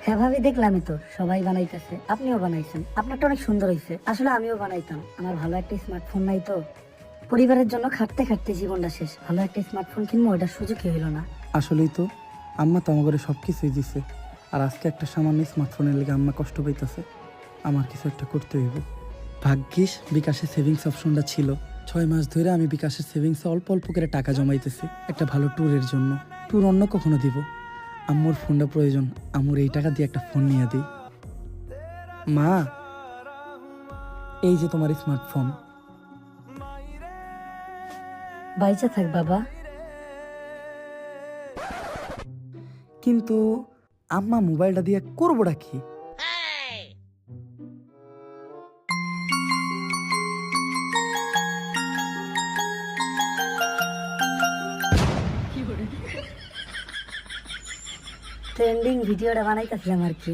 হ্যাঁ ভাবি, দেখলামই তো সবাই বানাইতেছে, আপনিও বানাইছেন, আপনারটা অনেক সুন্দর হয়েছে। আসলে আমিও বানাইতাম, আমার ভালো একটা স্মার্টফোন নাই তো। পরিবারের জন্য খাটতে খাটতে জীবনটা শেষ, ভালো একটা স্মার্টফোন কিনবো ওটার সুযোগই হইলো না। আসলেই তো, আম্মা তো আমার সব কিছুই দিছে, আর আজকে একটা সামান্য স্মার্টফোনের লেগে আম্মা কষ্ট পাইতেছে। আমার কিছু একটা করতে হইব। ভাগ্যিস বিকাশের সেভিংস অপশনটা ছিল। 6 মাস ধরে আমি বিকাশের সেভিংসে অল্প অল্প করে টাকা জমাইতেছি একটা ভালো ট্যুরের জন্য। ট্যুর অন্য কখনো দিব। আম্মুর ফোনটা প্রয়োজন, আম্মুর এই টাকা দিয়ে একটা ফোন নিয়ে দিই। মা, এই যে তোমার স্মার্টফোন। বাইচা থাক বাবা। কিন্তু আম্মা মোবাইলটা দিয়ে করবোটা কি? ট্রেন্ডিং ভিডিওটা বানাইতেছিলাম আর কি।